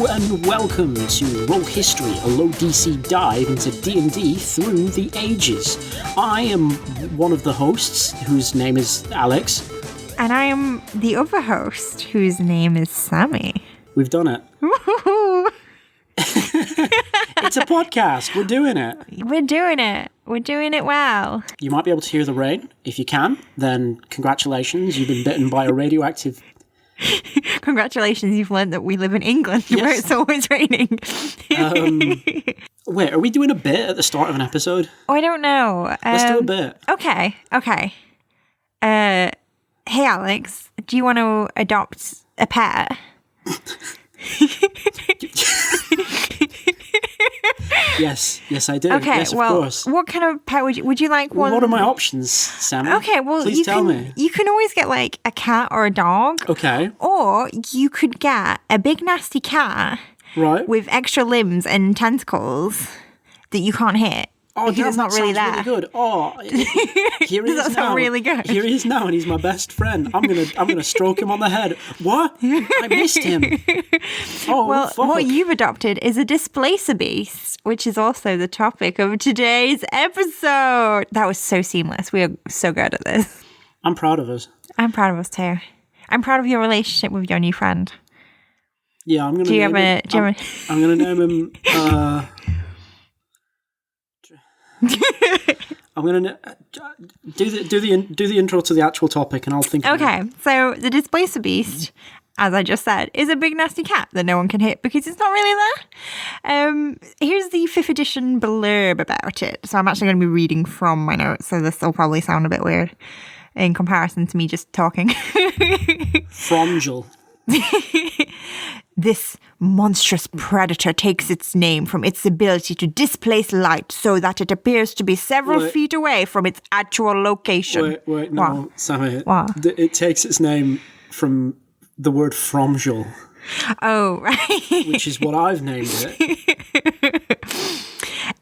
and welcome to Roll History, a low DC dive into D&D through the ages. I am one of the hosts, whose name is Alex. And I am the other host, whose name is Sami. We've done it. It's a podcast. We're doing it. We're doing it. We're doing it well. You might be able to hear the rain. If you can, then congratulations. You've been bitten by a radioactive... Congratulations, you've learned that we live in England, Yes. where it's always raining. Wait, are we doing a bit at the start of an episode? Oh, I don't know. Let's do a bit. Okay. Hey, Alex, do you want to adopt a pet? Yes, I do. Okay, yes, of well, course. what kind of pet would you like? One? What are my options, Sam? Okay, well, please tell me. You can always get like a cat or a dog. Okay. Or you could get a big nasty cat Right. with extra limbs and tentacles that you can't hit. Oh, because damn, it's not that really sounds there. Really good. Oh, here he Does is that sound now. really good? Here he is now, and he's my best friend. I'm gonna stroke him on the head. What? I missed him. Oh, Well, fuck. what you've adopted is a Displacer beast, which is also the topic of today's episode. That was so seamless. We are so good at this. I'm proud of us. I'm proud of us too. I'm proud of your relationship with your new friend. Yeah, I'm gonna. Do you name have him, a? I'm gonna name him. I'm gonna do the intro to the actual topic, and I'll think. of it. Okay, so the Displacer beast, as I just said, is a big nasty cat that no one can hit because it's not really there. Here's the 5th edition blurb about it. So I'm actually going to be reading from my notes, so this will probably sound a bit weird in comparison to me just talking. Fromgel. This monstrous predator takes its name from its ability to displace light so that it appears to be several Wait. feet away from its actual location. Wait, no, What? Sammy. What? It takes its name from the word fromgel, Oh, right. which is what I've named it.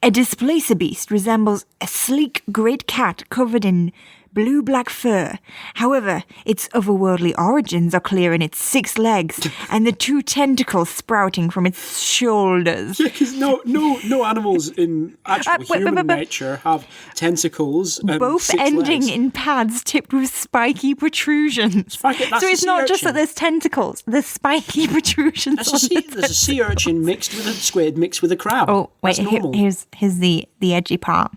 A Displacer beast resembles a sleek great cat covered in blue-black fur. However, its otherworldly origins are clear in its 6 legs and the 2 tentacles sprouting from its shoulders. Yeah, because no animals in actual human nature have tentacles. And Both 6 ending legs. in pads tipped with spiky protrusions. That's So it's a not sea just that urchin. there's tentacles, there's spiky protrusions. There's a sea urchin mixed with a squid mixed with a crab. Oh, wait, That's normal. here's the edgy part.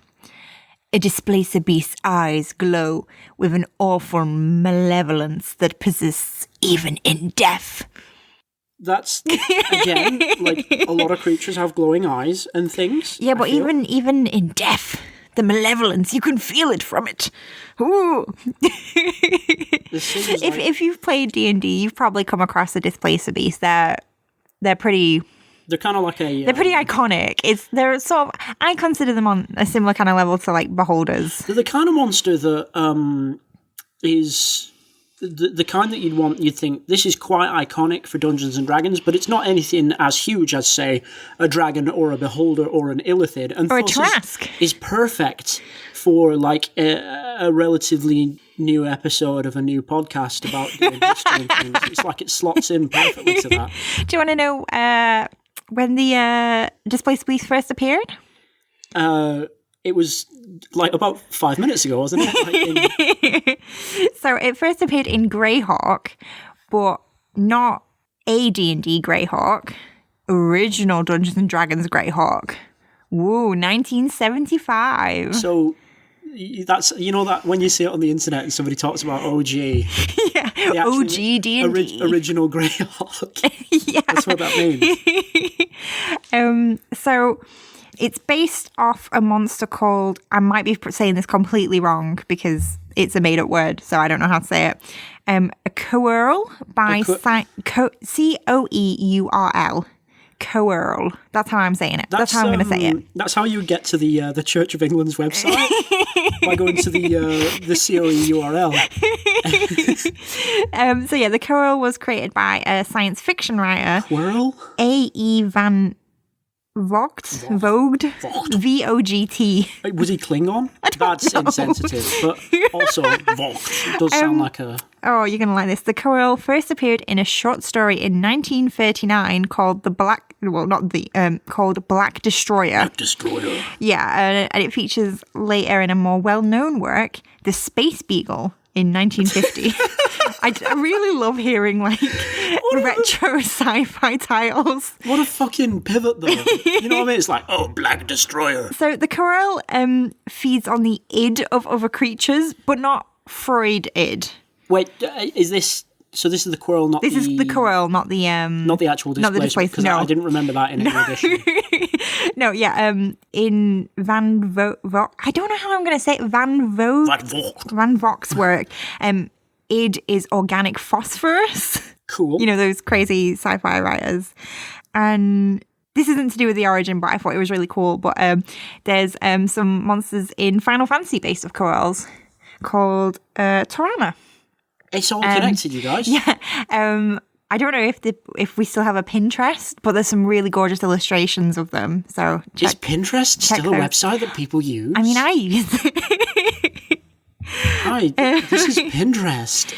A Displacer beast's eyes glow with an awful malevolence that persists even in death. That's, again, like a lot of creatures have glowing eyes and things. Yeah, I but feel. even in death, the malevolence, you can feel it from it. Ooh. This seems like- If you've played D&D, you've probably come across a Displacer beast. They're pretty... They're kind of like a... They're pretty iconic. They're sort of... I consider them on a similar kind of level to, like, Beholders. They're the kind of monster that is... The kind that you'd think, this is quite iconic for Dungeons & Dragons, but it's not anything as huge as, say, a dragon or a beholder or an illithid. And Or a thus Trask. is perfect for, like, a relatively new episode of a new podcast about doing history and things. It's like it slots in perfectly to that. Do you want to know when the Displaced Beast first appeared? It was, like, about 5 minutes ago, wasn't it? Like So it first appeared in Greyhawk, but not a D&D Greyhawk. Original Dungeons & Dragons Greyhawk. Woo, 1975. So that's, you know, that when you see it on the internet and somebody talks about OG, Yeah, the actual OG D&D. original Greyhawk. Yeah. That's what that means. So it's based off a monster called, I might be saying this completely wrong because it's a made-up word, so I don't know how to say it. A Coeurl by Coeurl. Coeurl. That's how I'm saying it. That's how I'm going to say it. That's how you get to the Church of England's website by going to the COE URL. So yeah, the Coeurl was created by a science fiction writer, Whirl? A.E. Van Vogt, V-O-G-T. Was he Klingon? That's insensitive, but also Vogt does sound like a... Oh, you're going to like this. The Quirrell first appeared in a short story in 1939 called Black Destroyer. Black Destroyer. Yeah, and it features later in a more well-known work, The Space Beagle, in 1950. I really love hearing retro sci-fi titles. What a fucking pivot, though. You know what I mean? It's like, oh, Black Destroyer. So the Quirrell feeds on the id of other creatures, but not Freud id. Wait, is this... So this is the Quirrell, not This is the Quirrell, not the... not the actual Displacer. Not the Displacer, because no. I didn't remember that in any edition. No, yeah, in Van Vogt... I don't know how I'm going to say it. Van Vogt's work. Id is organic phosphorus. Cool. You know, those crazy sci-fi writers. And this isn't to do with the origin, but I thought it was really cool. But there's some monsters in Final Fantasy based of Quirrells called Torana. It's all connected, you guys. Yeah. I don't know if we still have a Pinterest, but there's some really gorgeous illustrations of them. So is Pinterest still a website that people use? I mean, I use it. Hi, this is Pinterest.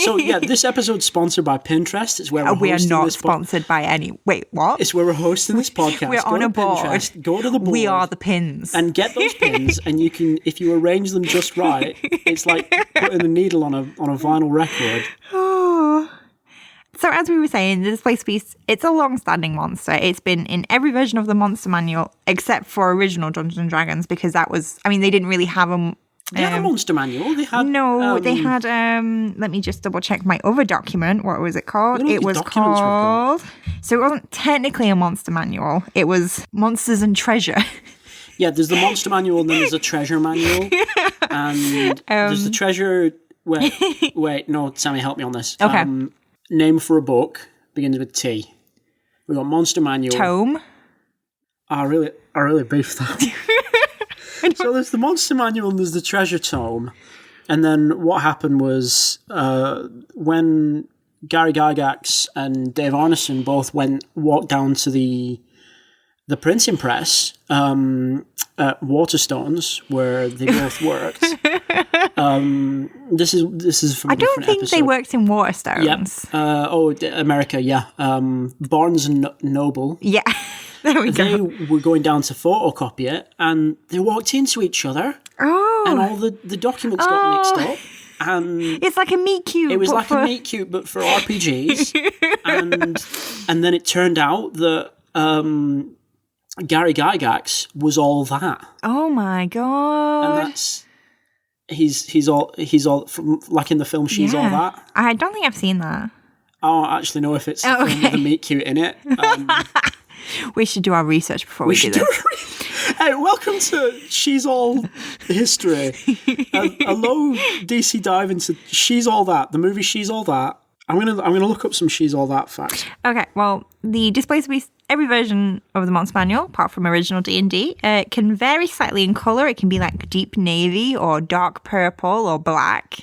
So yeah, this episode's sponsored by Pinterest. It's where we are not sponsored by any. Wait, what? It's where we're hosting this podcast. We're on a board. Pinterest, go to the board. We are the pins. And get those pins, and you can, if you arrange them just right, it's like putting a needle on a vinyl record. So as we were saying, the Displacer Beast, it's a long-standing monster. It's been in every version of the Monster Manual except for original Dungeons & Dragons, because that was, I mean, they didn't really have a... They had a monster manual. They had they had. Let me just double check my other document. What was it called? It was called. So it wasn't technically a monster manual. It was Monsters and Treasure. Yeah, there's the monster manual, and then there's a treasure manual, and there's the treasure. Wait, no, Sammy, help me on this. Okay. Name for a book begins with T. We got monster manual. Tome. I really beefed that. So there's the monster manual and there's the treasure tome. And then what happened was when Gary Gygax and Dave Arneson both walked down to the printing press at Waterstones, where they both worked. This is from a different episode. I don't think they worked in Waterstones. Yep. America, yeah. Barnes and Noble. Yeah. There we go. They were going down to photocopy it, and they walked into each other. Oh. And all the documents got mixed up. And it's like a meet cute. It was like a meet cute, but for RPGs. and then it turned out that Gary Gygax was all that. Oh my god! And that's he's all from, like in the film She's All That. I don't think I've seen that. I don't actually know if it's the film with a meet cute in it. We should do our research before we do this. Hey, welcome to She's All History. A low DC dive into She's All That, the movie She's All That. I'm gonna look up some She's All That facts. Okay, well, the Displacer Beast, every version of the Monster Manual, apart from original D&D, can vary slightly in colour. It can be like deep navy or dark purple or black.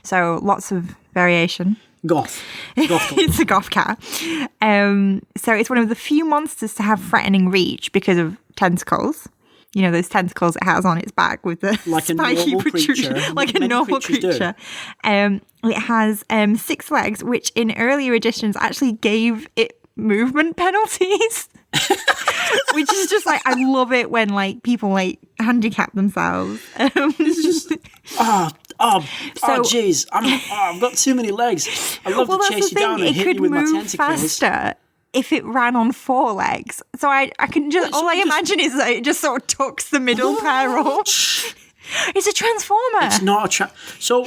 So lots of variation. Goth. It's a goth cat. So it's one of the few monsters to have threatening reach because of tentacles. You know, those tentacles it has on its back with the like spiky protrusion. Like a normal creature. It has 6 legs, which in earlier editions actually gave it movement penalties. Which is just like, I love it when like people like handicap themselves. It's just jeez, I've got too many legs. I'd love to chase you down and hit you with my tentacles. Faster if it ran on 4 legs. So I can just, all I imagine is that it just sort of tucks the middle pair up. It's a transformer. It's not a So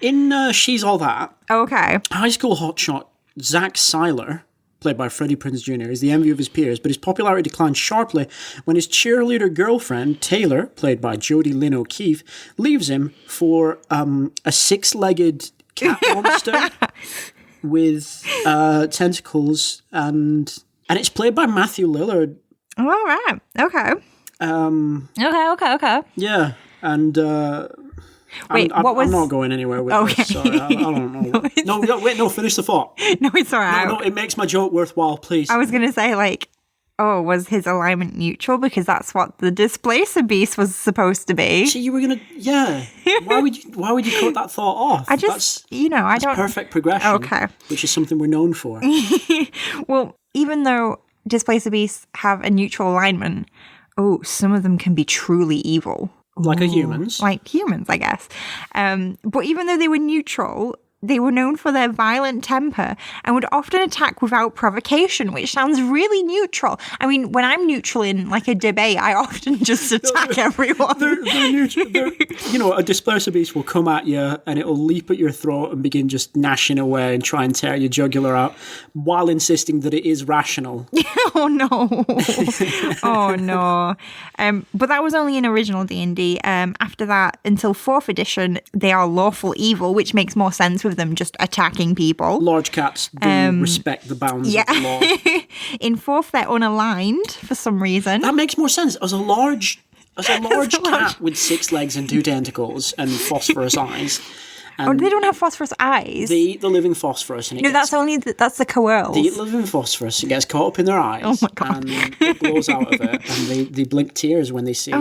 in She's All That. Okay. High school hotshot Zach Seiler, played by Freddie Prinze Jr., is the envy of his peers, but his popularity declined sharply when his cheerleader girlfriend, Taylor, played by Jodie Lynn O'Keefe, leaves him for a 6-legged cat monster with tentacles, and it's played by Matthew Lillard. Oh, all right. Okay. Okay. Yeah, and wait, I'm not going anywhere with this. Sorry, I don't know. No, wait, finish the thought. No, it's all right. No, it makes my joke worthwhile, please. I was going to say, like, oh, was his alignment neutral? Because that's what the Displacer Beast was supposed to be. So you were gonna, yeah. Why would you cut that thought off? I just, that's perfect progression. Okay. Which is something we're known for. Well, even though Displacer Beasts have a neutral alignment, some of them can be truly evil. Like humans. Like humans, I guess. But even though they were neutral, they were known for their violent temper and would often attack without provocation, which sounds really neutral. I mean, when I'm neutral in like a debate, I often just attack everyone. They're neutral. A Displacer Beast will come at you and it'll leap at your throat and begin just gnashing away and try and tear your jugular out while insisting that it is rational. Oh, no. Oh, no. But that was only in original D&D. After that, until 4th edition, they are lawful evil, which makes more sense with them just attacking people. Large cats do respect the bounds of the law. In 4th, they're unaligned for some reason. That makes more sense. As a large cat with 6 legs and 2 tentacles and phosphorus eyes. And they don't have phosphorus eyes. They eat the living phosphorus. And that's the coerls. They eat living phosphorus. It gets caught up in their eyes. Oh my God. And it blows out of it. And they blink tears when they see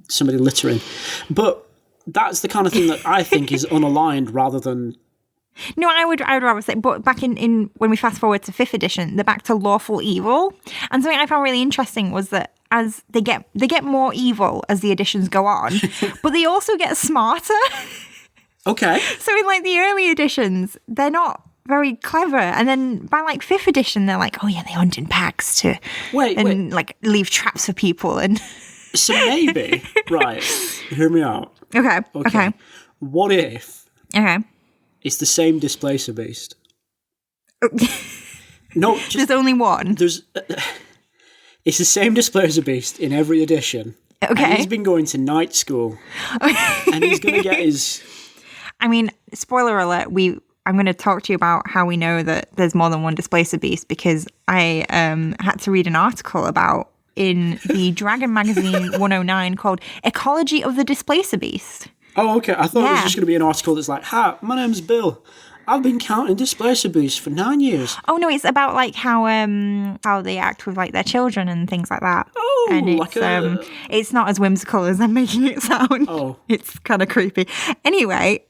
somebody littering. But that's the kind of thing that I think is unaligned rather than... No, I would rather say, but back in when we fast forward to 5th edition, they're back to lawful evil. And something I found really interesting was that as they get more evil as the editions go on, but they also get smarter. Okay. So in like the early editions, they're not very clever, and then by like 5th edition, they're like, oh yeah, they hunt in packs to like leave traps for people and. So maybe right. Hear me out. Okay. What if? Okay. It's the same Displacer Beast. No, there's only one. It's the same Displacer Beast in every edition. Okay. And he's been going to night school. And he's going to get his... I mean, spoiler alert, I'm going to talk to you about how we know that there's more than one Displacer Beast because I had to read an article about in the Dragon Magazine 109 called Ecology of the Displacer Beast. Oh, okay. I thought it was just going to be an article that's like, hi, my name's Bill. I've been counting Displacer Beasts for 9 years. Oh, no, it's about like how they act with like their children and things like that. Oh, and it's not as whimsical as I'm making it sound. Oh. It's kind of creepy. Anyway,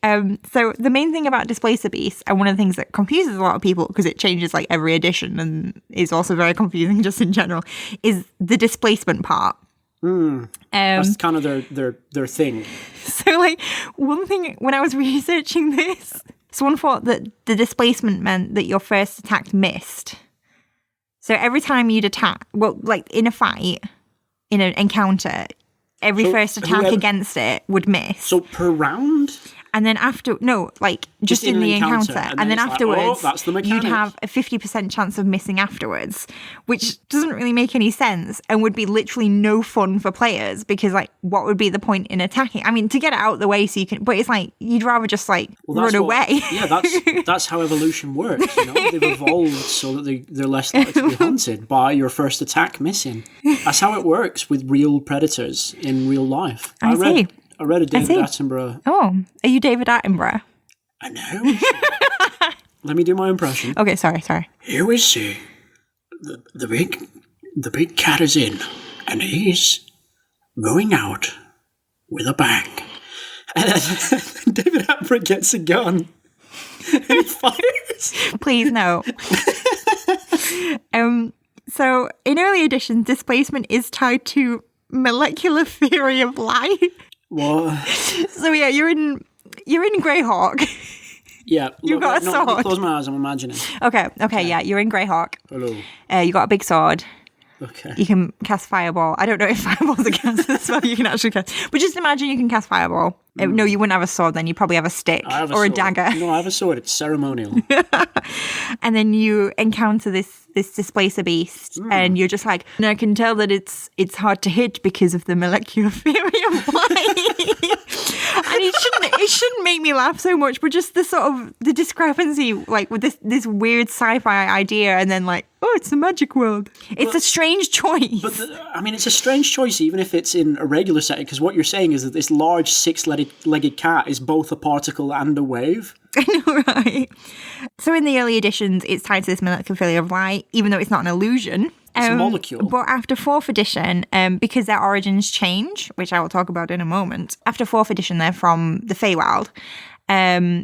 so the main thing about Displacer Beasts, and one of the things that confuses a lot of people because it changes like every edition and is also very confusing just in general, is the displacement part. That's kind of their thing. So like one thing when I was researching this, someone thought that the displacement meant that your first attack missed. So every time you'd attack, well, like in a fight, in an encounter, every first attack against it would miss. So per round? And then just in the encounter. And then afterwards, that's the you'd have a 50% chance of missing afterwards, which doesn't really make any sense and would be literally no fun for players because, like, what would be the point in attacking? I mean, to get it out of the way so you can, but it's like, you'd rather just, like, run away. Yeah, that's how evolution works, you know? They've evolved so that they're less likely to be hunted by your first attack missing. That's how it works with real predators in real life. I read a David Attenborough. Oh, are you David Attenborough? I know. Let me do my impression. Okay, sorry. Here we see the big cat is in, and he's going out with a bang. And then David Attenborough gets a gun and he fires. Please no. So in early editions, displacement is tied to molecular theory of light. What? So yeah, you're in Greyhawk. Yeah. You got a sword. Close my eyes, I'm imagining. Okay, yeah, you're in Greyhawk. Hello. You got a big sword. Okay. You can cast Fireball. I don't know if Fireball's a cast as well. You can actually cast. But just imagine you can cast Fireball. No, you wouldn't have a sword then. You probably have a stick or a dagger. No, I have a sword. It's ceremonial. And then you encounter this Displacer Beast and you're just like, and I can tell that it's hard to hit because of the molecular theory of light. And it shouldn't make me laugh so much, but just the sort of the discrepancy, like with this weird sci-fi idea, and then like, oh, it's the magic world. It's a strange choice. But it's a strange choice, even if it's in a regular setting, because what you're saying is that this large six-legged cat is both a particle and a wave. I know, right? So in the early editions, it's tied to this molecular theory of light, even though it's not an illusion. It's a molecule. But after 4th edition, because their origins change, which I will talk about in a moment, after 4th edition, they're from the Feywild.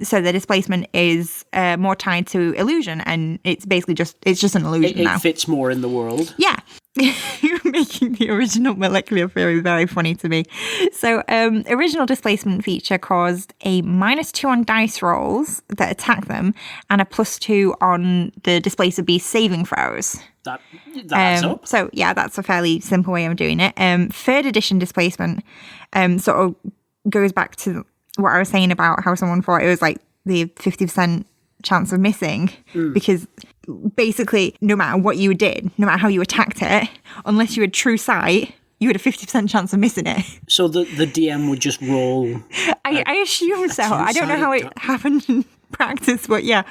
So the displacement is more tied to illusion, and it's basically just an illusion now. It fits more in the world. Yeah. You're making the original molecular theory very funny to me. So, original displacement feature caused a -2 on dice rolls that attack them and a +2 on the Displacer Beast saving throws. That adds up. So, yeah, that's a fairly simple way of doing it. 3rd edition displacement sort of goes back to what I was saying about how someone thought it was like the 50% chance of missing, because basically no matter what you did, no matter how you attacked it, unless you had true sight, you had a 50% chance of missing it. So the DM would just roll. I assume so. I don't know how it happened in practice, but yeah,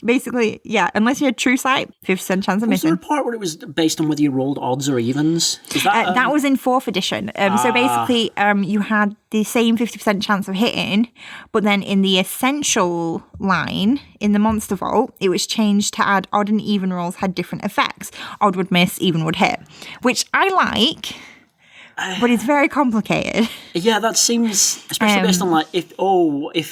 basically, yeah, unless you had true sight, 50% chance of Was there missing. a part where it was based on whether you rolled odds or evens? Is that That was in 4th edition. So basically, you had the same 50% chance of hitting, but then in the essential line, in the Monster Vault, it was changed to add odd and even rolls had different effects. Odd would miss, even would hit, which I like, but it's very complicated. Yeah, that seems, especially based on like if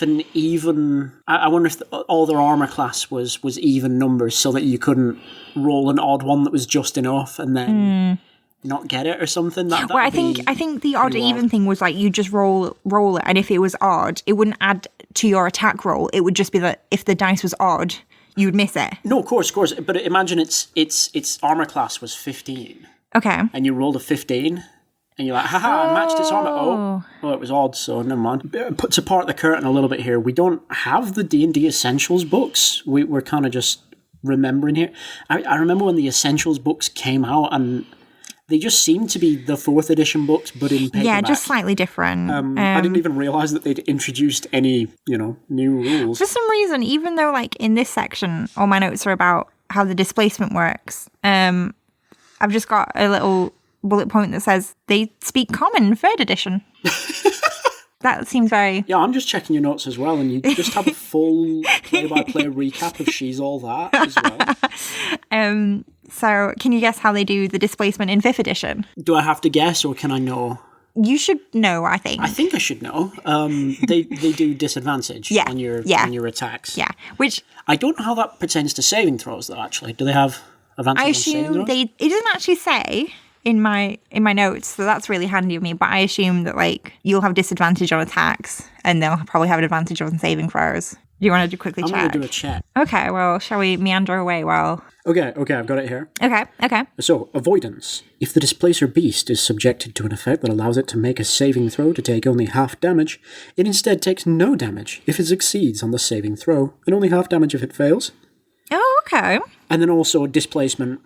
an even. I wonder if all their armor class was even numbers, so that you couldn't roll an odd one that was just enough, and then not get it or something. Well, I think the odd even thing was like you just roll it, and if it was odd, it wouldn't add to your attack roll. It would just be that if the dice was odd, you would miss it. No, of course. But imagine its armor class was 15. Okay. And you rolled a 15. And you're like, haha, I matched its armor. Oh, it was odd, so never mind. To part the curtain a little bit here, we don't have the D&D Essentials books. We're kind of just remembering here. I remember when the Essentials books came out, and they just seemed to be the 4th edition books, but in paperback. Yeah, just slightly different. I didn't even realise that they'd introduced any, new rules. For some reason, even though, like, in this section, all my notes are about how the displacement works, I've just got a little bullet point that says they speak common in 3rd edition. That seems very... Yeah, I'm just checking your notes as well, and you just have a full play-by-play recap of She's All That as well. So, can you guess how they do the displacement in 5th edition? Do I have to guess, or can I know? You should know, I think. I think I should know. They do disadvantage on your attacks. Yeah, which... I don't know how that pertains to saving throws, though, actually. Do they have advantage on saving throws? It doesn't actually say in my notes, so that's really handy of me, but I assume that, like, you'll have disadvantage on attacks, and they'll probably have an advantage on saving throws. Do you want to quickly check? I'm going to do a check. Okay, well, shall we meander away while... Okay, I've got it here. Okay. So, avoidance. If the Displacer Beast is subjected to an effect that allows it to make a saving throw to take only half damage, it instead takes no damage if it succeeds on the saving throw, and only half damage if it fails. Oh, okay. And then also displacement.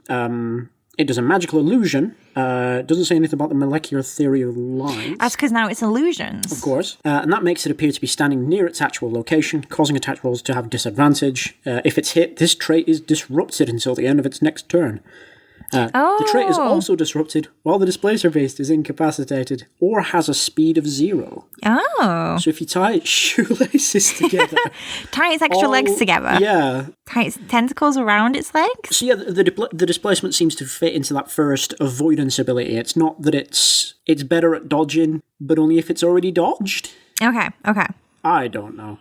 It does a magical illusion. Doesn't say anything about the molecular theory of lines. That's because now it's illusions. Of course. And that makes it appear to be standing near its actual location, causing attack rolls to have disadvantage. If it's hit, this trait is disrupted until the end of its next turn. The trait is also disrupted while the Displacer Beast is incapacitated or has a speed of 0. Oh. So if you tie its shoelaces together... tie its extra legs together? Yeah. Tie its tentacles around its legs? So yeah, the displacement seems to fit into that first avoidance ability. It's not that it's better at dodging, but only if it's already dodged. Okay. I don't know.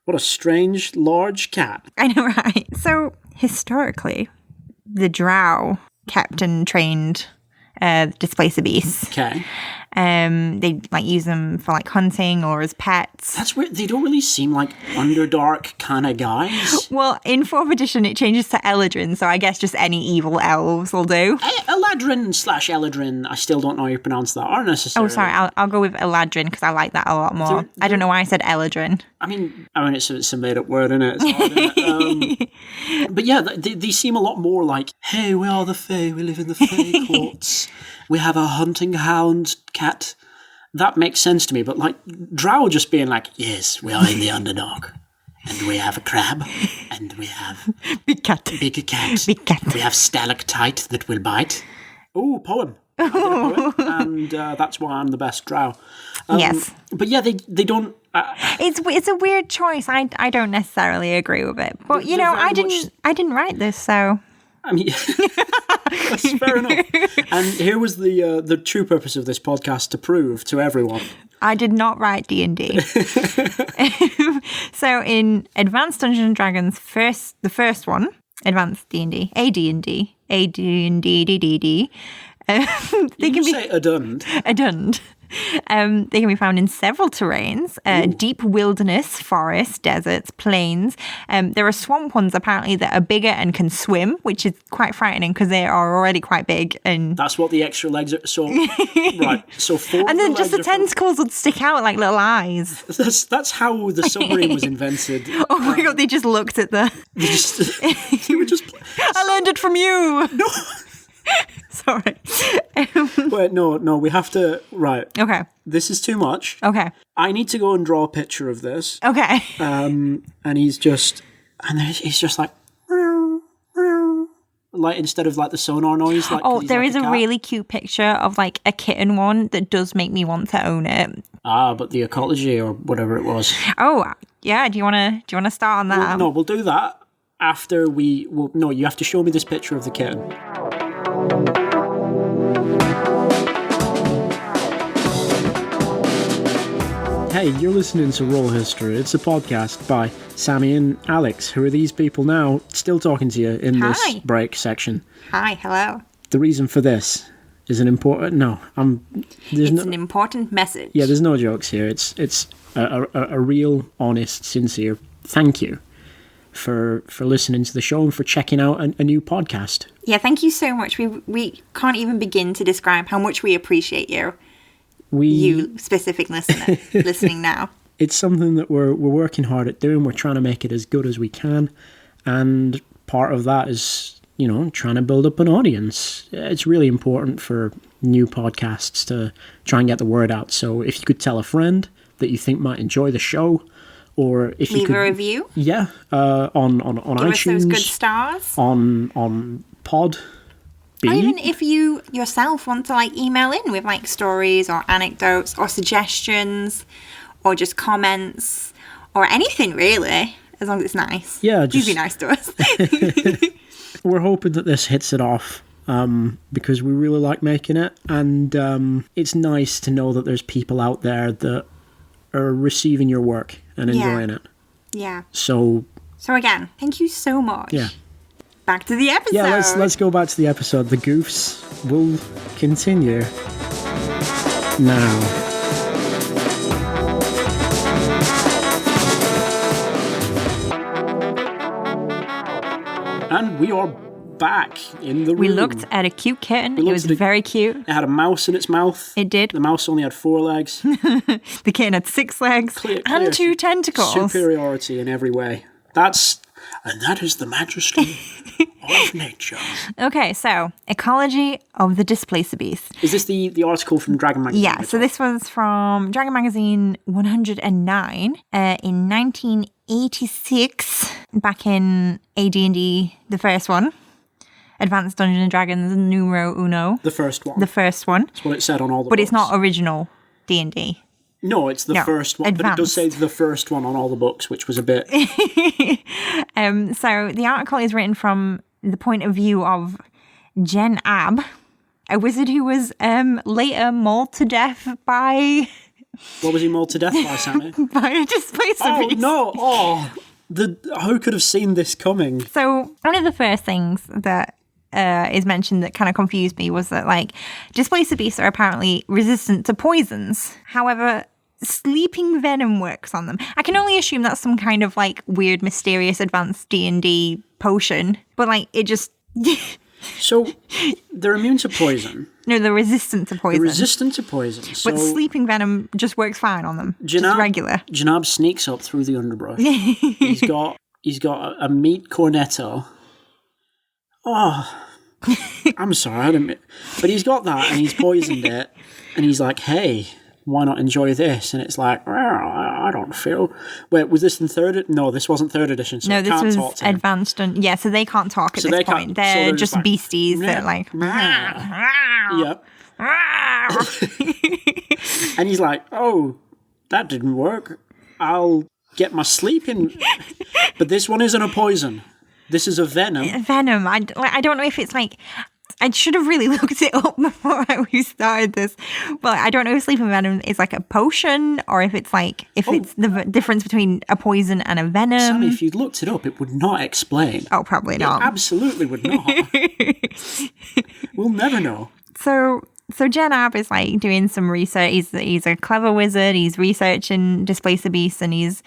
What a strange, large cat. I know, right? So, historically, the drow kept and trained Displacer Beasts. Okay. They like use them for like hunting or as pets. That's weird. They don't really seem like Underdark kind of guys. Well, in 4th edition, it changes to Eladrin, so I guess just any evil elves will do. Eladrin/Eladrin, I still don't know how you pronounce that, aren't necessarily. Oh, sorry, I'll go with Eladrin because I like that a lot more. I don't know why I said Eladrin. I mean, it's a made-up word, isn't it? It's hard, isn't it? But yeah, they seem a lot more like, hey, we are the Fae, we live in the Fae courts. We have a hunting hound cat. That makes sense to me, but like drow just being like, yes, we are in the Underdark, and we have a crab, and we have big cat. We have stalactite that will bite. Oh, poem. I did a poem, and that's why I'm the best drow. Yes, but yeah, they don't. It's a weird choice. I don't necessarily agree with it, but I didn't write this, so. I mean, that's fair Fair enough. And here was the true purpose of this podcast, to prove to everyone. I did not write D&D. So in Advanced Dungeons and Dragons, the first one, Advanced D&D, AD&D, AD&D, they can say adund. They can be found in several terrains, deep wilderness, forests, deserts, plains. There are swamp ones apparently that are bigger and can swim, which is quite frightening because they are already quite big. And that's what the extra legs are. So, right. So four. And then just the tentacles would stick out like little eyes. That's how the submarine was invented. Oh my God, they just looked at the... They were just... I learned it from you. No. Sorry. Wait, no, we have to... Right. Okay. This is too much. Okay. I need to go and draw a picture of this. Okay. And he's just... And he's just like... Like, instead of like the sonar noise. Like, there like is a really cute picture of like a kitten one that does make me want to own it. But the ecology or whatever it was. Oh, yeah. Do you want to start on that? We'll do that after we... Well, no, you have to show me this picture of the kitten. Hey, you're listening to Roll History. It's a podcast by Sami and Alex. Who are these people now? Still talking to you in this break section. Hi, hello. The reason for this is an important... No, it's an important message. Yeah, there's no jokes here. It's a real, honest, sincere thank you for listening to the show and for checking out a new podcast. Yeah, thank you so much. We can't even begin to describe how much we appreciate you. You specific listener listening now. It's something that we're working hard at doing. We're trying to make it as good as we can, and part of that is, trying to build up an audience. It's really important for new podcasts to try and get the word out. So if you could tell a friend that you think might enjoy the show, or if you could leave a review, on give iTunes, us those good stars on Pod. Or even if you yourself want to email in with stories or anecdotes or suggestions or just comments or anything really, as long as it's nice. Yeah, just be nice to us. We're hoping that this hits it off because we really like making it, and it's nice to know that there's people out there that are receiving your work and enjoying it. Yeah. So again, thank you so much. Yeah. Back to the episode. Yeah, let's go back to the episode. The goofs will continue now. And we are back in the room. We looked at a cute kitten. It was very cute. It had a mouse in its mouth. It did. The mouse only had 4 legs. The kitten had 6 legs and 2 tentacles. Superiority in every way. And that is the majesty of nature. Okay, so ecology of the Displacer beast. Is this the article from Dragon Magazine? Yeah, so this was from Dragon Magazine 109 in 1986, back in AD&D, the first one. Advanced Dungeons and Dragons numero uno. The first one. The first one. That's what it said on all the But books. It's not original D&D. No, it's the first one, advanced. But it does say the first one on all the books, which was a bit... So the article is written from the point of view of Jen Ab, a wizard who was later mauled to death by... What was he mauled to death by, Sammy? By a Displacer beast. No! Who could have seen this coming? So one of the first things that is mentioned that kind of confused me was that, Displacer beasts are apparently resistant to poisons. However, sleeping venom works on them. I can only assume that's some kind of weird, mysterious, advanced D&D potion. But it just... So they're immune to poison. No, they're resistant to poison. They're resistant to poison. So but sleeping venom just works fine on them. Just regular. Janab sneaks up through the underbrush. He's got a meat cornetto. Oh, I'm sorry, I didn't. But he's got that, and he's poisoned it, and he's like, "Hey, why not enjoy this?" And it's like, I don't feel... Wait, was this in third... No, this wasn't third edition, so no, this was talk to him. Advanced... Yeah, so they can't talk at this point. They're just beasties that Yep. And he's like, oh, that didn't work. I'll get my sleep in. But this one isn't a poison. This is a venom. Venom. I don't know if it's I should have really looked it up before we started this. But I don't know if sleeping venom is like a potion or if it's like, it's the difference between a poison and a venom. Sammy, if you'd looked it up, it would not explain. Oh, probably not. It absolutely would not. We'll never know. So Janab is like doing some research. He's a clever wizard. He's researching Displacer beasts and he's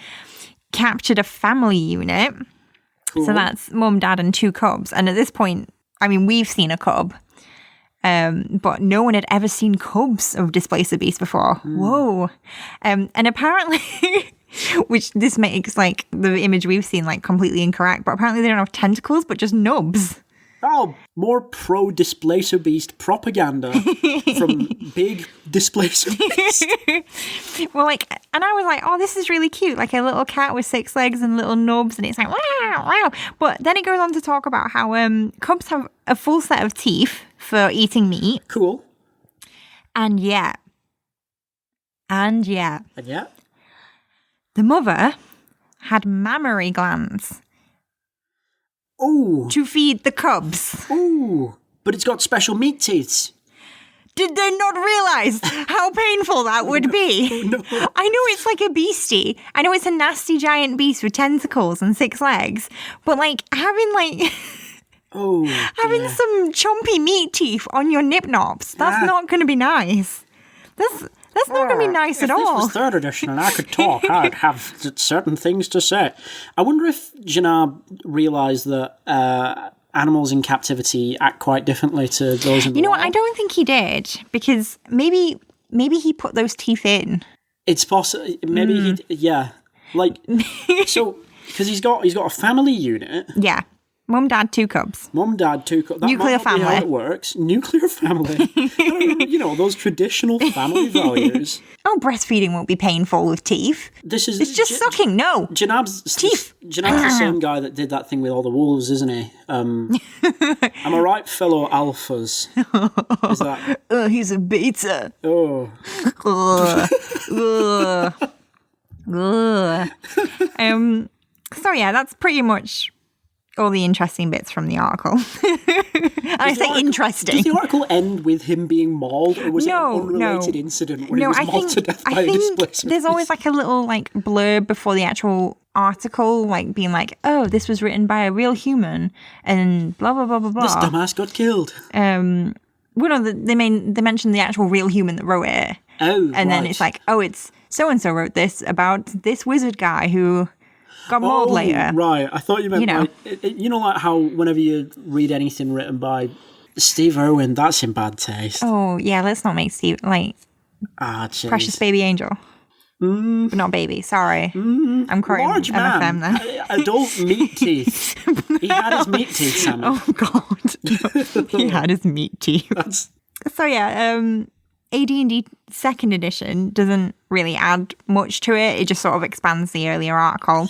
captured a family unit. Cool. So that's mum, dad, and 2 cubs. And at this point, I mean, we've seen a cub, but no one had ever seen cubs of Displacer beasts before. Whoa. And apparently, which this makes like the image we've seen like completely incorrect, but apparently they don't have tentacles, but just nubs. Oh, more pro-Displacer Beast propaganda from big Displacer Beast. Well, like, and I was like, oh, this is really cute. Like a little cat with 6 legs and little nubs. And it's like, wow. But then it goes on to talk about how cubs have a full set of teeth for eating meat. Cool. And yet, the mother had mammary glands. Ooh. To feed the cubs. Ooh. But it's got special meat teeth. Did they not realise how painful that would be? No. I know it's like a beastie. I know it's a nasty giant beast with tentacles and 6 legs. But like having having some chompy meat teeth on your nip knobs, that's not going to be nice. That's not going to be nice at all. If this was 3rd edition and I could talk, I'd have certain things to say. I wonder if Janab realised that animals in captivity act quite differently to those in the wild. What? I don't think he did, because maybe he put those teeth in. It's possible. Maybe like so because he's got a family unit. Yeah. Mum, dad, 2 cubs. Mum, dad, 2 cubs. That Nuclear might not be family. how it works. Nuclear family. Those traditional family values. Oh, breastfeeding won't be painful with teeth. It's just sucking. No. Janab's teeth. Janab's the same guy that did that thing with all the wolves, isn't he? Am I right, fellow alphas? Is that? He's a beta. Oh. So yeah, that's pretty much all the interesting bits from the article. And I say interesting. Does the article end with him being mauled, or was it an unrelated incident where he was mauled to death by a displacer? There's always like a little like blurb before the actual article, like being like, "Oh, this was written by a real human," and blah blah blah blah blah. This dumbass got killed. Well, no, they mentioned the actual real human that wrote it. Oh, and then it's like, oh, it's so and so wrote this about this wizard guy who got mauled later. Right. I thought you meant like how whenever you read anything written by Steve Irwin, that's in bad taste. Oh, yeah, let's not make Steve like Precious Baby Angel. But not baby, sorry. I'm quoting Large MFM man. then. Adult meat teeth. He had his meat teeth, Sammy. Oh, God. He had his meat teeth. So, yeah, AD&D 2nd edition doesn't really add much to it. It just sort of expands the earlier article.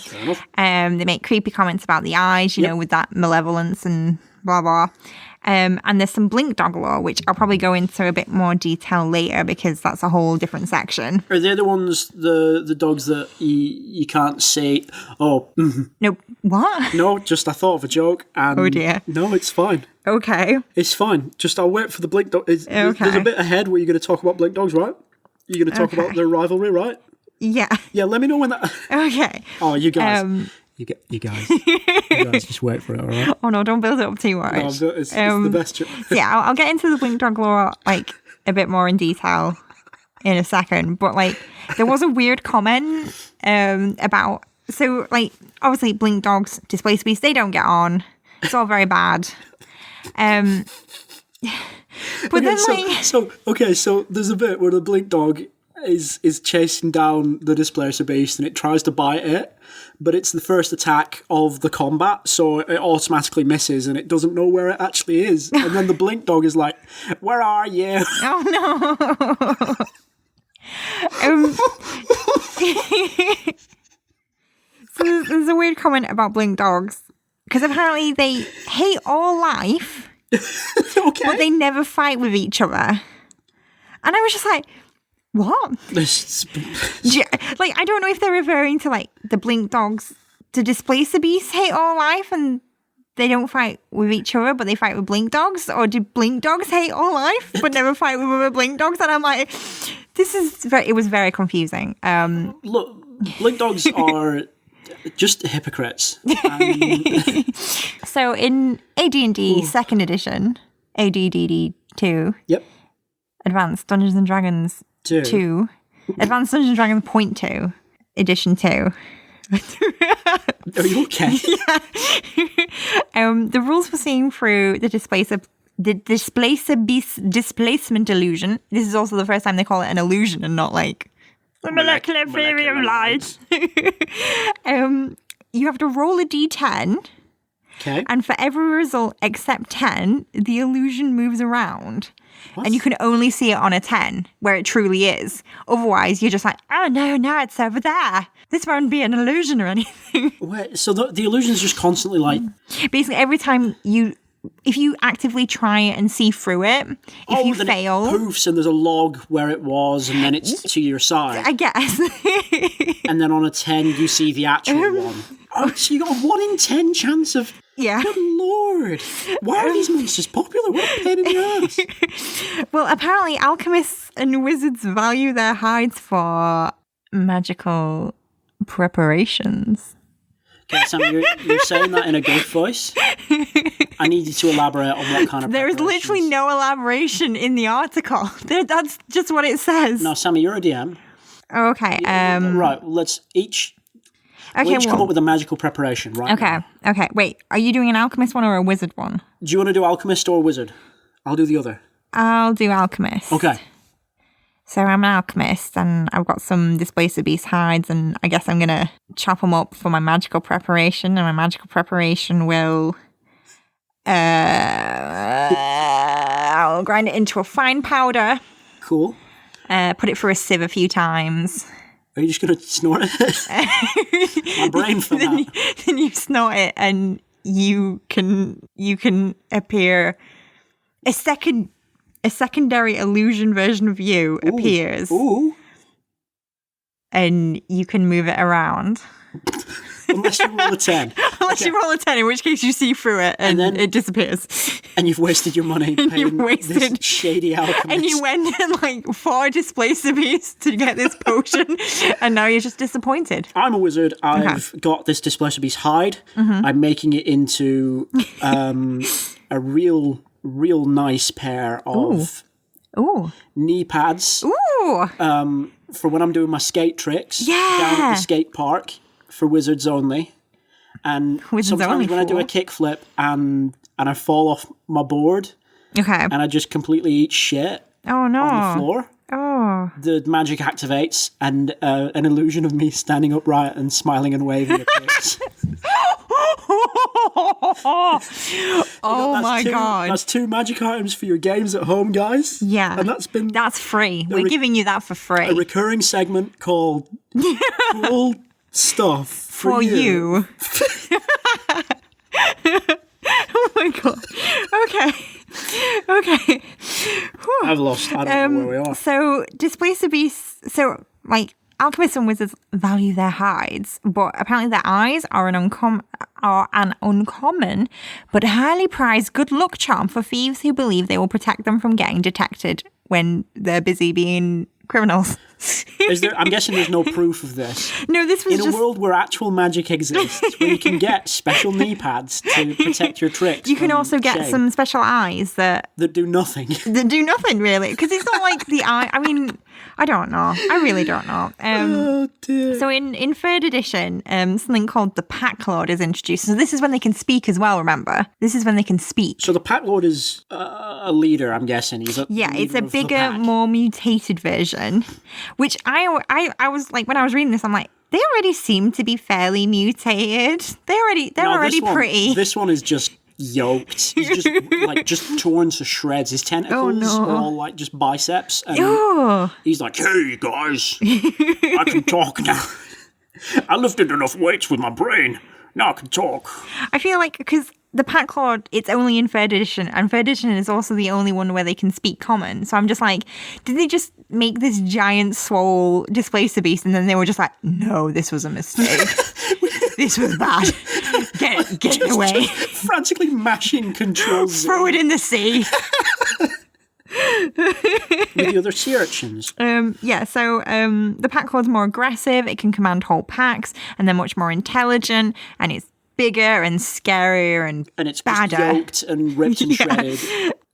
They make creepy comments about the eyes, you know, with that malevolence and blah, blah. And there's some blink dog lore, which I'll probably go into a bit more detail later because that's a whole different section. Are they the ones, the dogs that you can't say, oh, No, what? No, just I thought of a joke. And oh, dear. No, it's fine. Okay. It's fine. Just I'll wait for the blink dog. There's a bit ahead where you're going to talk about blink dogs, right? You're going to talk about their rivalry, right? Yeah. Yeah, let me know when that... Okay. Oh, you guys. You guys just wait for it, all right? Oh, no, don't build it up too much. No, it's the best joke. Yeah, I'll get into the blink dog lore, like, a bit more in detail in a second. But, like, there was a weird comment about... So, like, obviously, blink dogs, displacer beasts, they don't get on. It's all very bad. But then, so there's a bit where the blink dog is chasing down the displacer beast and it tries to bite it, but it's the first attack of the combat, so it automatically misses and it doesn't know where it actually is. And then the blink dog is like, "Where are you?" Oh no. So there's a weird comment about blink dogs because apparently they hate all life. Okay. But they never fight with each other. And I was just like, what? Like, I don't know if they're referring to, like, the blink dogs to displacer beasts hate all life and they don't fight with each other, but they fight with blink dogs? Or do blink dogs hate all life, but never fight with other blink dogs? And I'm like, it was very confusing. Look, blink dogs are just hypocrites. So in AD&D 2nd edition, ADDD2, Yep. Advanced Dungeons and Dragons 2, Advanced Dungeons and Dragons .2, Edition 2. Are you okay? Yeah. The rules for seeing through the Displacer Beast displacement illusion. This is also the first time they call it an illusion and not like the molecular theory of light. You have to roll a d10. Okay. And for every result except 10, the illusion moves around. What? And you can only see it on a 10, where it truly is. Otherwise, you're just like, oh no, it's over there. This won't be an illusion or anything. Wait, so the illusion's just constantly like... Basically, every time if you actively try and see through it, if you fail... it poofs and there's a log where it was and then it's to your side. I guess. And then on a 10, you see the actual one. Oh, so you got a 1 in 10 chance of... Yeah. Good Lord. Why are these monsters popular? What a pain in the ass. Well, apparently alchemists and wizards value their hides for magical preparations. Okay, Sam, you're saying that in a good voice. I need you to elaborate on what kind of There is literally no elaboration in the article. That's just what it says. No, Sammy, you're a DM. Okay. Right, let's each... Okay, we'll come up with a magical preparation, right? Okay. Wait, are you doing an alchemist one or a wizard one? Do you want to do alchemist or wizard? I'll do the other. I'll do alchemist. Okay. So I'm an alchemist and I've got some Displacer Beast hides and I guess I'm going to chop them up for my magical preparation, and my magical preparation will... I'll grind it into a fine powder. Cool. Put it through a sieve a few times. Are you just going to snort it? My brain for that. Then you snort it and you can appear... A secondary illusion version of you appears. Ooh. And you can move it around. Unless you roll a 10. Unless you roll a 10, in which case you see through it and then it disappears. And you've wasted your money paying this shady alchemist. And you went and like 4 Displacer Beasts to get this potion and now you're just disappointed. I'm a wizard. I've got this Displacer Beast hide. Mm-hmm. I'm making it into a real nice pair of knee pads. Ooh. For when I'm doing my skate tricks down at the skate park for wizards only. And sometimes when I do a kickflip and I fall off my board and I just completely eat shit on the floor, the magic activates and an illusion of me standing upright and smiling and waving appears. Oh my god. That's 2 magic items for your games at home, guys. Yeah. And that's free. We're giving you that for free. A recurring segment called Cool Stuff for You. Oh my god. Okay. Whew. I've lost. I don't know where we are. So Displacer Beasts, alchemists and wizards value their hides, but apparently their eyes are an uncommon but highly prized good luck charm for thieves who believe they will protect them from getting detected when they're busy being criminals. I'm guessing there's no proof of this. No, this was in a world where actual magic exists, where you can get special knee pads to protect your tricks. You can also get some special eyes that do nothing. That do nothing, really, because it's not like the eye. I mean, I don't know. I really don't know. Oh dear. So in 3rd edition, something called the Pack Lord is introduced. So this is when they can speak as well. Remember, this is when they can speak. So the Pack Lord is a leader. I'm guessing it's a bigger, more mutated version. Which I was like, when I was reading this, I'm like, they already seem to be fairly mutated. They're already pretty. This one is just yoked. He's just torn to shreds. His tentacles are all like just biceps. And he's like, hey guys, I can talk now. I lifted enough weights with my brain. Now I can talk. I feel like because the Pack Lord, it's only in 3rd edition, and 3rd edition is also the only one where they can speak common. So I'm just like, did they just make this giant swole Displacer Beast and then they were just like, no, this was a mistake. This was bad. Get it away. Frantically mashing controls. Throw it in the sea. With the other sea urchins. So the pack lord's more aggressive. It can command whole packs, and they're much more intelligent, and it's bigger and scarier and it's badder. Just yoked and ripped and shredded.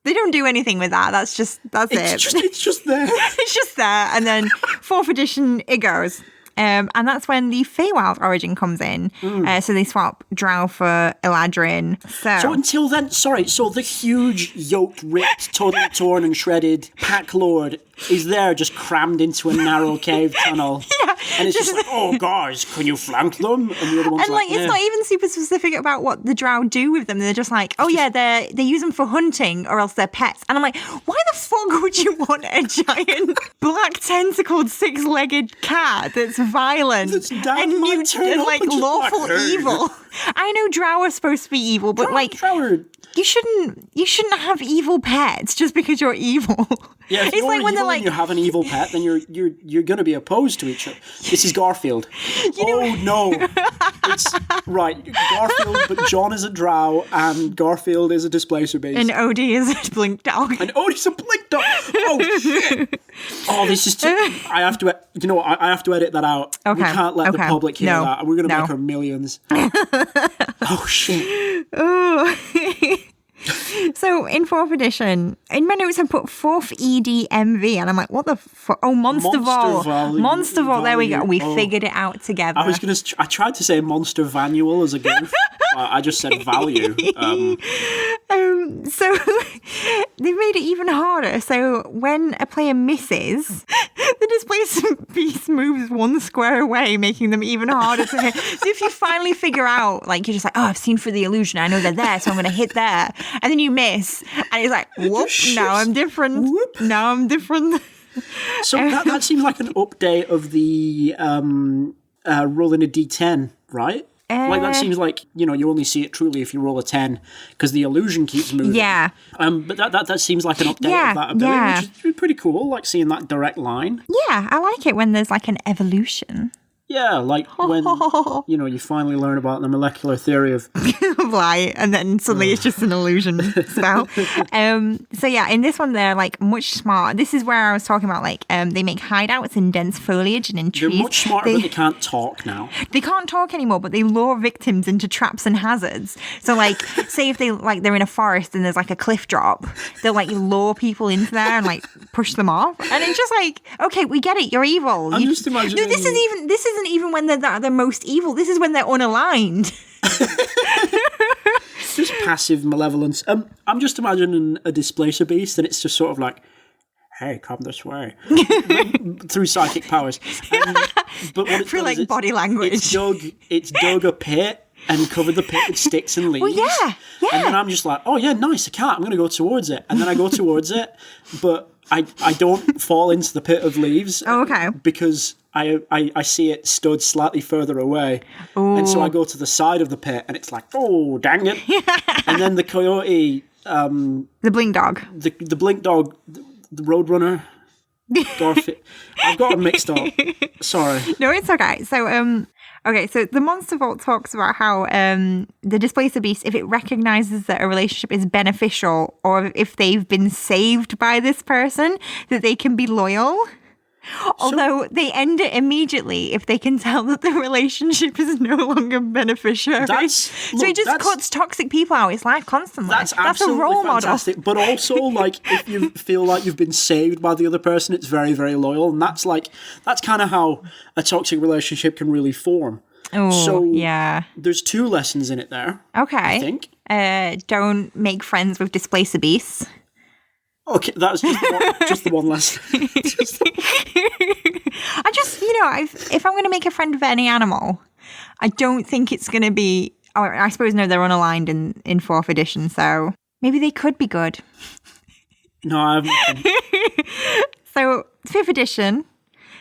They don't do anything with that. That's it. It's just there. It's just there. And then 4th edition, it goes. And that's when the Feywild origin comes in. So they swap Drow for Eladrin. So until then, so the huge, yoked, ripped, totally torn and shredded pack lord is there just crammed into a narrow cave tunnel. Yeah. And it's just like, oh, guys, can you flank them? And the other one's like, it's not even super specific about what the Drow do with them. They're just like, oh yeah, they use them for hunting or else they're pets. And I'm like, why the fuck would you want a giant black tentacled 6-legged cat that's violent and lawful evil? I know Drow are supposed to be evil, but you shouldn't have evil pets just because you're evil. Yeah, if you're evil and you have an evil pet, then you're going to be opposed to each other. This is Garfield. No. It's right, Garfield, but John is a Drow and Garfield is a Displacer beast. And Odie is a blink dog. And Odie's a blink dog. Oh shit. Oh, this is too... I have to edit that out. Okay. We can't let the public hear that. We're going to make her millions. Oh shit. Oh. So in 4th edition, in my notes I put 4th EDMV, and I'm like, what the fuck? Oh, Monster Vol. Monster Vol, there we go. We figured it out together. I tried to say Monster Vanual as a goof. I just said value. So they've made it even harder. So when a player misses, the Displacer beast moves 1 square away, making them even harder to hit. So if you finally figure out, like, you're just like, oh, I've seen through the illusion. I know they're there, so I'm going to hit there. And then you miss, and it's like, whoop, now I'm different. Whoop. Now I'm different. So that seems like an update of the rolling a d10, right? That seems like, you only see it truly if you roll a 10 because the illusion keeps moving. Yeah. But that seems like an update of that ability, which is pretty cool, like seeing that direct line. Yeah, I like it when there's like an evolution. Yeah, like when, you finally learn about the molecular theory of light, and then suddenly it's just an illusion spell. So yeah, in this one they're like much smarter. This is where I was talking about they make hideouts in dense foliage and in trees. They're much smarter, but they can't talk now. They can't talk anymore, but they lure victims into traps and hazards. So say if they're in a forest and there's like a cliff drop, they'll lure people into there and push them off. And it's just okay, we get it, you're evil. I'm just imagining... No, this isn't even when they're most evil. This is when they're unaligned. Just passive malevolence. I'm just imagining a Displacer beast, and it's just sort of like, hey, come this way. Through psychic powers. But what it through does is body language. It's dug a pit and covered the pit with sticks and leaves. Well, yeah. And then I'm just like, oh yeah, nice, a cat. I'm going to go towards it. And then I go towards it, but I don't fall into the pit of leaves. Oh, okay. Because I see it stood slightly further away. Ooh. And so I go to the side of the pit, and it's like, oh, dang it. And then the coyote... the blink dog. The blink dog, the roadrunner, Garfield. I've got them mixed up. Sorry. No, it's okay. So, so the Monster Vault talks about how the Displacer beast, if it recognizes that a relationship is beneficial or if they've been saved by this person, that they can be loyal. Although they end it immediately if they can tell that the relationship is no longer beneficial. So it just cuts toxic people out of his life constantly. That's absolutely a role fantastic. Model. But also, if you feel like you've been saved by the other person, it's very, very loyal. And that's kind of how a toxic relationship can really form. Oh, so yeah. There's 2 lessons in it there. Okay. I think. Don't make friends with Displacer beasts. Okay, that was just the one lesson. I just, if I'm going to make a friend with any animal, I don't think it's going to be... Oh, I suppose, no, they're unaligned in 4th edition, so maybe they could be good. No, I haven't. So, 5th edition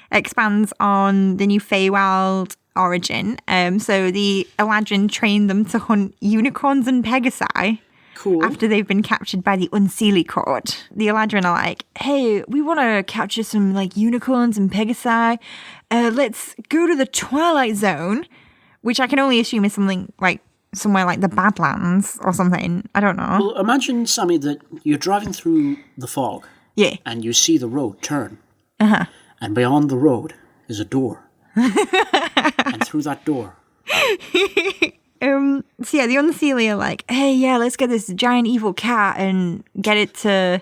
expands on the new Feywild origin. So, the Eladrin trained them to hunt unicorns and pegasi. Cool. After they've been captured by the Unseelie Court. The Eladrin are like, hey, we want to capture some unicorns and pegasi. Let's go to the Twilight Zone, which I can only assume is something somewhere like the Badlands or something. I don't know. Well, imagine, Sammy, that you're driving through the fog. Yeah. And you see the road turn. Uh-huh. And beyond the road is a door. And through that door... So yeah, the Unseelie are like, hey, yeah, let's get this giant evil cat and get it to...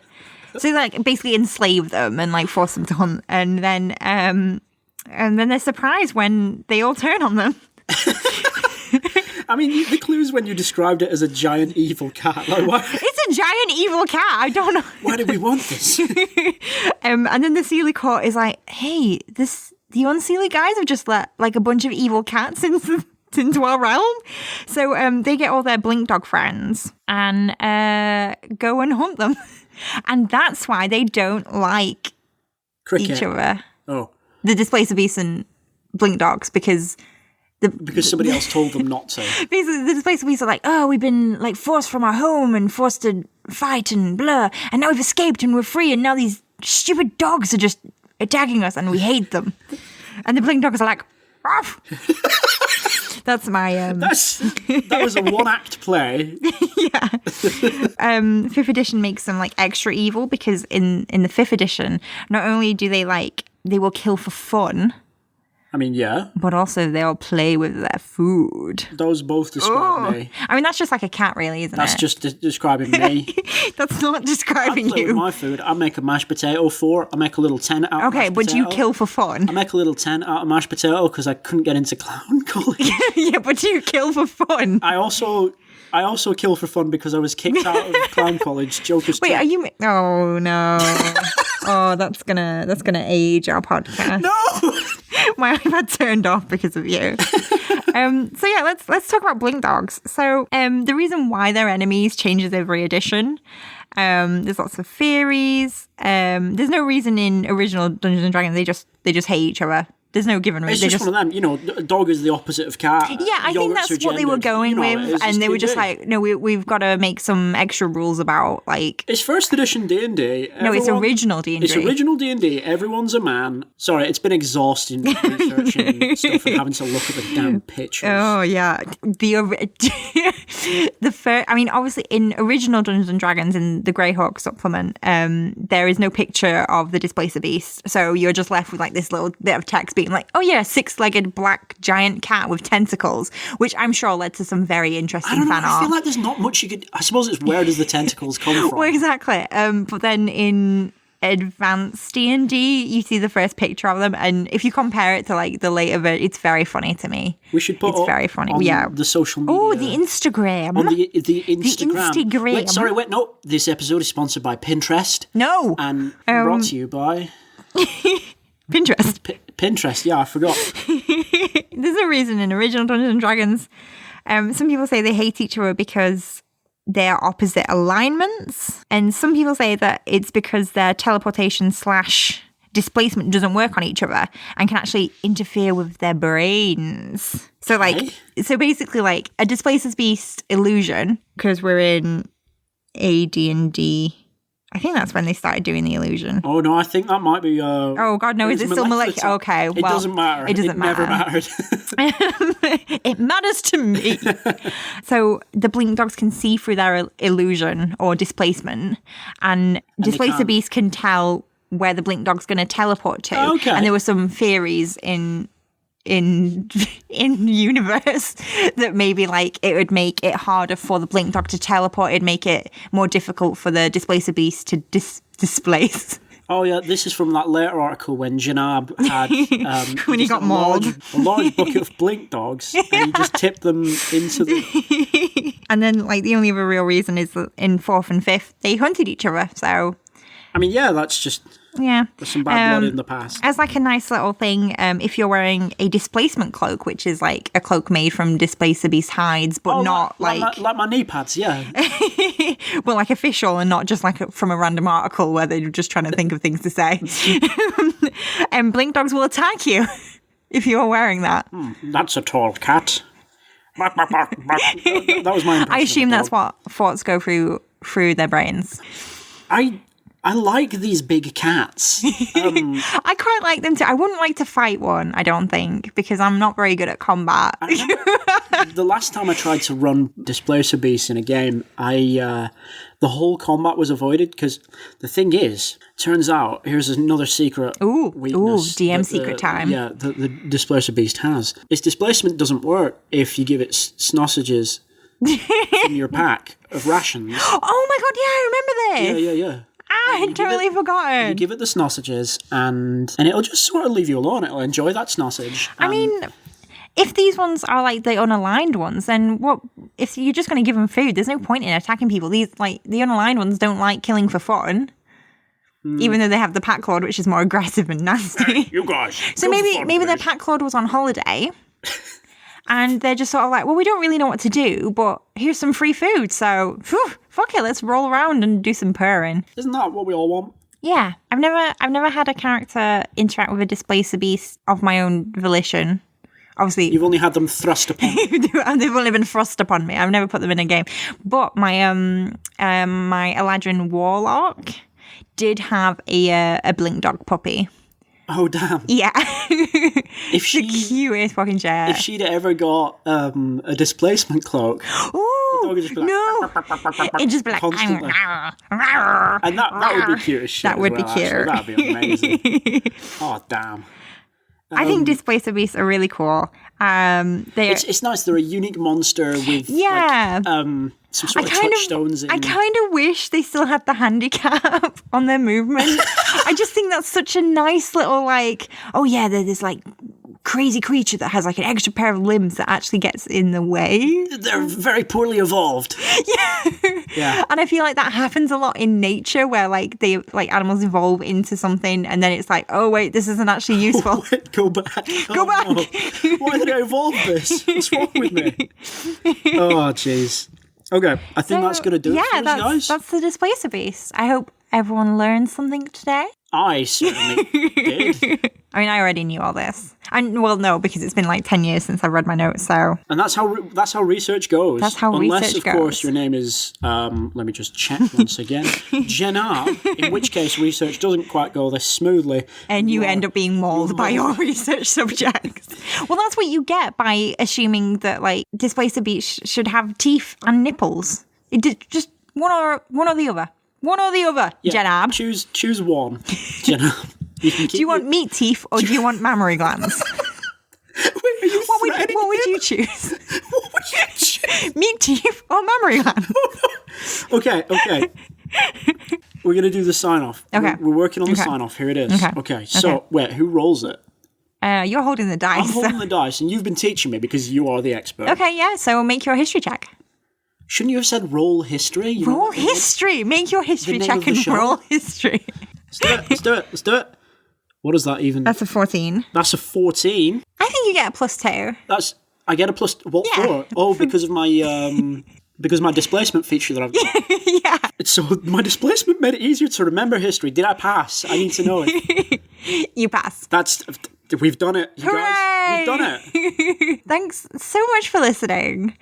So like basically enslave them and like force them to hunt. And then they're surprised when they all turn on them. I mean, the clue is when you described it as a giant evil cat. Like, why? It's a giant evil cat. I don't know. Why do we want this? And then the Seelie Court is like, hey, the Unseelie guys have just let like a bunch of evil cats into our realm. So they get all their blink dog friends and go and hunt them. And that's why they don't like each other. Oh. The Displacer beasts and blink dogs, because somebody else told them not to. Basically, the Displacer beasts are like, oh, we've been like forced from our home and forced to fight and blah, and now we've escaped and we're free, and now these stupid dogs are just attacking us and we hate them. And the blink dogs are like, ruff. That's my... That was a one-act play. Yeah. 5th edition makes them, like, extra evil, because in the 5th edition, not only do they will kill for fun... I mean, yeah. But also they'll play with their food. Those both describe me. I mean, that's just like a cat, really, isn't That's it? just describing me. That's not describing I play you. with my food. I make a mashed potato for. I make a little tent out of mashed Okay, but potato. you kill for fun. I make a little tent out of mashed potato because I couldn't get into clown college. Yeah, but you kill for fun. I also kill for fun because I was kicked out of clown college. Jokers. Wait, are you... Oh, no. Oh, that's gonna age our podcast. No! My iPad turned off because of you. So yeah, let's talk about blink dogs. So the reason why they're enemies changes every edition. There's lots of theories. There's no reason in original Dungeons and Dragons they just hate each other. There's no given reason. It's just one of them, a dog is the opposite of cat. Yeah, I think that's what they were going with, and they were just like, no, we've got to make some extra rules about, like... It's first edition D&D. No, it's original D&D. It's original D&D. Everyone's a man. Sorry, it's been exhausting researching stuff and having to look at the damn pictures. Oh, yeah. The first... I mean, obviously, in original Dungeons and Dragons, in the Greyhawk supplement, there is no picture of the Displacer beast, so you're just left with, like, this little bit of text being like, oh yeah, 6-legged black giant cat with tentacles, which I'm sure led to some very interesting fan art. I feel like there's not much you could... I suppose it's where does the tentacles come from? Well, exactly. But then in advanced D&D, you see the first picture of them, and if you compare it to like the later version, it's very funny to me. We should put it's very funny. On the social media. Oh, the Instagram. On the Instagram. The Instagram. Wait, no. This episode is sponsored by Pinterest. No. And brought to you by... Pinterest. Pinterest, yeah, I forgot. There's a reason in original Dungeons and Dragons. Some people say they hate each other because they're opposite alignments. And some people say that it's because their teleportation / displacement doesn't work on each other and can actually interfere with their brains. So so basically like a Displacer's Beast illusion, because we're in AD&D. I think that's when they started doing the illusion. Oh, no, I think that might be... oh, God, no, is it still molecular? Okay, well... It doesn't matter. It doesn't matter. Never mattered. It matters to me. So the blink dogs can see through their illusion or displacement, and Displacer Beast can tell where the blink dog's going to teleport to. Okay. And there were some theories in universe that maybe like it would make it harder for the blink dog to teleport. It'd make it more difficult for the Displacer Beast to displace. Oh yeah, this is from that later article when Janab had when he got mauled. A large bucket of blink dogs, and he just tipped them into the... And then like the only other real reason is that in 4th and 5th they hunted each other. So I mean, yeah, that's just... Yeah. There's some bad blood in the past. As like a nice little thing, if you're wearing a displacement cloak, which is like a cloak made from Displacer Beast hides, but not like my knee pads, yeah. But like official and not just like from a random article where they're just trying to think of things to say. And blink dogs will attack you if you're wearing that. That's a tall cat. That was my impression. I assume that's what thoughts go through their brains. I like these big cats. I quite like them too. I wouldn't like to fight one, I don't think, because I'm not very good at combat. The last time I tried to run Displacer beasts in a game, the whole combat was avoided because the thing is, turns out, here's another secret weakness. DM secret time. Yeah, the Displacer beast has. Its displacement doesn't work if you give it sausages from your pack of rations. Oh my god, yeah, I remember this. Yeah. I'd totally forgotten. You give it the sausages and it'll just sort of leave you alone. It'll enjoy that sausage. I mean, if these ones are like the unaligned ones, then what? If you're just going to give them food, there's no point in attacking people. These, like, the unaligned ones don't like killing for fun. Even though they have the pack lord, which is more aggressive and nasty. You guys. So maybe their pack lord was on holiday. And they're just sort of like, well, we don't really know what to do, but here's some free food. So, fuck it, let's roll around and do some purring. Isn't that what we all want? Yeah, I've never had a character interact with a Displacer beast of my own volition. Obviously, you've only had them thrust upon you. They've only been thrust upon me. I've never put them in a game. But my my Eladrin Warlock did have a blink dog puppy. Oh, damn. Yeah. If she, the cutest fucking shit. If she'd ever got a displacement cloak, ooh, the dog would just be like, no. It'd just be like, constantly. And that would be cute as shit. That would be well, cute. Actually. That'd be amazing. Oh, damn. I think Displacer beasts are really cool. It's nice. They're a unique monster with some sort of touchstones. I kind of wish they still had the handicap on their movement. I just think that's such a nice little, like, oh yeah, there's this like crazy creature that has like an extra pair of limbs that actually gets in the way. They're very poorly evolved. Yeah. And I feel like that happens a lot in nature where like animals evolve into something and then it's like, oh wait, this isn't actually useful. Wait, go back. Go back. No. Why did I evolve this? What's wrong with me? Oh, jeez. Okay, I think that's going to do it for us, guys. That's the Displacer beast. I hope everyone learned something today. I certainly did. I mean, I already knew all this. Well, no, because it's been like 10 years since I read my notes, so... And that's how research goes. That's how Unless, research goes. of course, your name is, let me just check once again, Jenna, in which case research doesn't quite go this smoothly. And you end up being mauled by your research subjects. Well, that's what you get by assuming that, like, Displacer beasts should have teeth and nipples. Just one or the other. One or the other, yeah, Jenab. Choose one, Jenab. Do you want meat teeth or do you want mammary glands? Wait, what would you choose? What would you choose? Meat teeth or mammary glands? Okay. We're going to do the sign-off. Okay. We're working on the sign-off. Here it is. Okay. So, wait, who rolls it? You're holding the dice. I'm holding the dice, and you've been teaching me because you are the expert. Okay, yeah, so make your history check. Shouldn't you have said roll history? Roll history. Make your history check and roll history. Let's do it. What is that even? That's a 14. That's a 14. I think you get a +2. I get a plus. What for? Oh, because of my displacement feature that I've got. Yeah. So my displacement made it easier to remember history. Did I pass? I need to know it. You passed. We've done it, you guys. We've done it. Thanks so much for listening.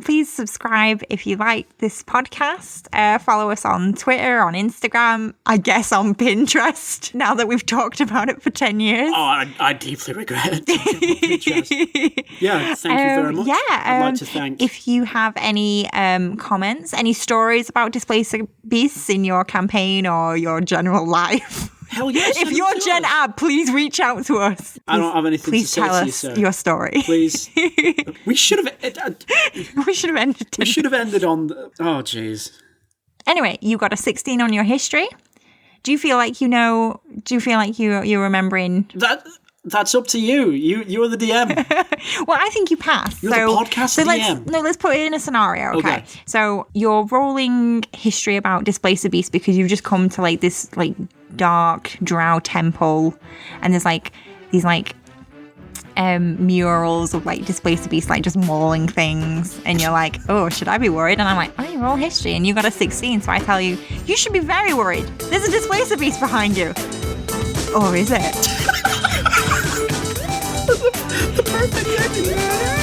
Please subscribe if you like this podcast. Follow us on Twitter, on Instagram, I guess on Pinterest, now that we've talked about it for 10 years. Oh, I deeply regret it. Yeah, thank you very much. Yeah, I'd like to thank... If you have any comments, any stories about Displacer beasts in your campaign or your general life... Hell yes. If you're Gen Ab, please reach out to us. I don't have anything to say to you, sir. Please tell us your story. Please. We should have ended. We should have ended on... Oh, jeez. Anyway, you got a 16 on your history. Do you feel like you know... Do you feel like you're remembering... That's up to you. You're the DM. Well, I think you passed. You're the podcast DM. Let's put it in a scenario, okay? So you're rolling history about Displacer Beast because you've just come to like this like dark drow temple, and there's like these like murals of like Displacer Beast like just mauling things, and you're like, oh, should I be worried? And I'm like, oh, you roll history and you got a 16, so I tell you, you should be very worried. There's a Displacer Beast behind you. Or is it? The perfect ending.